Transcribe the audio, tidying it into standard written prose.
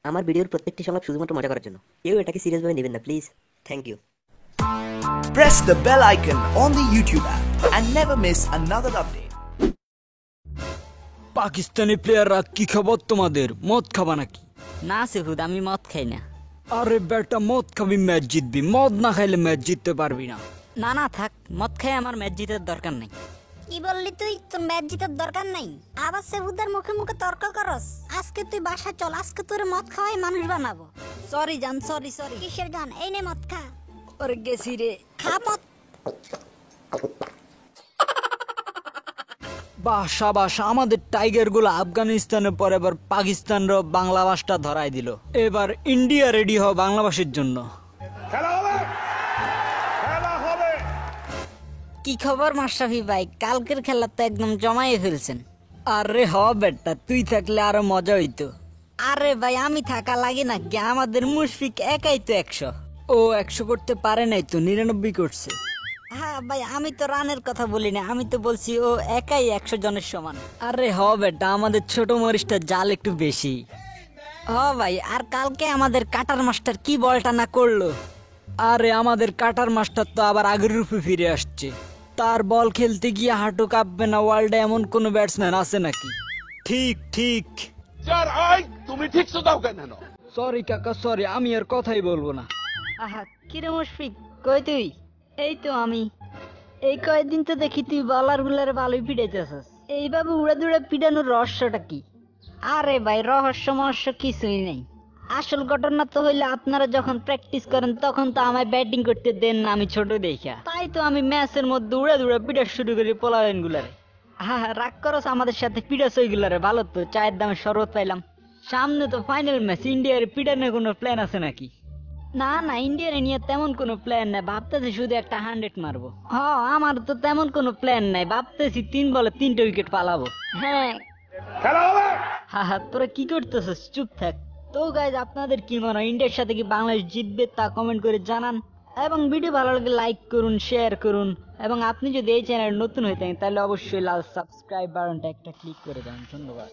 আমার ভিডিওর প্রত্যেকটি সংলাপ শুধুমাত্র মজা করার জন্য। কেউ এটাকে সিরিয়াস ভাবে নেবেন না please. Thank you. Press the bell icon on the YouTube app and never miss another update. Pakistani প্লেয়াররা কি খবর তোমাদের? মদ খাবা নাকি? না সেহুদ, আমি মদ খাই না। আরে বেটা, মদ খাবি ম্যাচ জিতবি, মদ না খাইলে ম্যাচ জিততে পারবি না। না না থাক, মদ খাই আমার ম্যাচ জিতার দরকার নাই। কি বললি তুই? তোর ম্যাচ জিতার দরকার নাই? আবার সেহুদার মুখে মুখে তর্ক করস। আজকে তুই বাসা চল, আজকে তোর মদ খাওয়াই মানুষ বানাবো। সরি জান, সরি সরি। কিসের গান? এই নে মদ খা। ওরে গেছি রে। খা মদ। বাসা বাসা, আমাদের টাইগার গুলো আফগানিস্তানের পর এবার পাকিস্তানরা বাংলাভাষটা ধরাই দিল। এবার ইন্ডিয়া রেডি হও বাংলাভাষীর জন্য। কি খবর মাশরাফি ভাই? কালকের খেলা তো একদম জমায়ে ফেলছেন। আরে হ বেটা, তুই থাকলে আরো মজা হইতো। আরে ভাই, আমি থাকা লাগে না কি? আমাদের মুশফিক একাই তো 100। ও 100 করতে পারে নাই তো, 99 করছে। হ্যাঁ ভাই, আমি তো রানের কথা বলি না, আমি তো বলছি ও একাই 100 জনের সমান। আরে হ বেটা, আমাদের ছোট মরিচটা জাল একটু বেশি। হ ভাই, আর কালকে আমাদের কাটার মাস্টার কি বলটা না করলো। আরে আমাদের কাটার মাস্টার তো আবার আগের রূপে ফিরে আসছে। তার বল খেলতে গিয়ে হাঁটু কাঁপবে না ওয়ার্ল্ডে এমন কোন ব্যাটসম্যান আছে নাকি? ঠিক ঠিক। তুমি ঠিক দাও কেন? সরি কাকা, সরি, আমি আর কথাই বলবো না। আহা, কিরে মুশফিক, কই তুই? এই তো আমি। এই কয়েকদিন তো দেখি তুই বলার গুলার ভালোই পিটাইতেছস। এইভাবে উড়ে দুড়ে পিটানোর রহস্যটা কি? আরে ভাই, রহস্য মহস্য কিছুই নেই। আসল ঘটনা তো হইলে আপনারা যখন প্র্যাকটিস করেন তখন তো আমায় ব্যাটিং করতে দেন না, আমি ছোট দেখা। তাই তো আমি ম্যাচের মধ্যে উড়ে দুড়ে পিটা শুরু করি পোলারেন গুলারে। হ্যাঁ, রাগ করস আমাদের সাথে? পিটাস ওই গুলারে, ভালো তো, চায়ের দামে শরবত পাইলাম। সামনে তো ফাইনাল ম্যাচ, ইন্ডিয়ার পিটানোর কোনো প্ল্যান আছে নাকি? না না, ইন্ডিয়ার নিয়ে তেমন কোনো প্ল্যান নাই, ভাবতেছি শুধু একটা 100 মারবো। আমার তো তেমন কোনো প্ল্যান নাই, ভাবতেছি 3 বলে 3টে উইকেট পালাবো। হ্যাঁ, হ্যাঁ, তোরা কি করতেছিস? চুপ থাক। তো গাইজ, আপনাদের কি মনে হয় ইন্ডিয়ার সাথে কি বাংলাদেশ জিতবে তা কমেন্ট করে জানান, এবং ভিডিও ভালো লাগলে লাইক করুন, শেয়ার করুন, এবং আপনি যদি এই চ্যানেল নতুন হয়ে থাকেন তাহলে অবশ্যই লাল সাবস্ক্রাইব বাটনটা একটা ক্লিক করে দেন। ধন্যবাদ।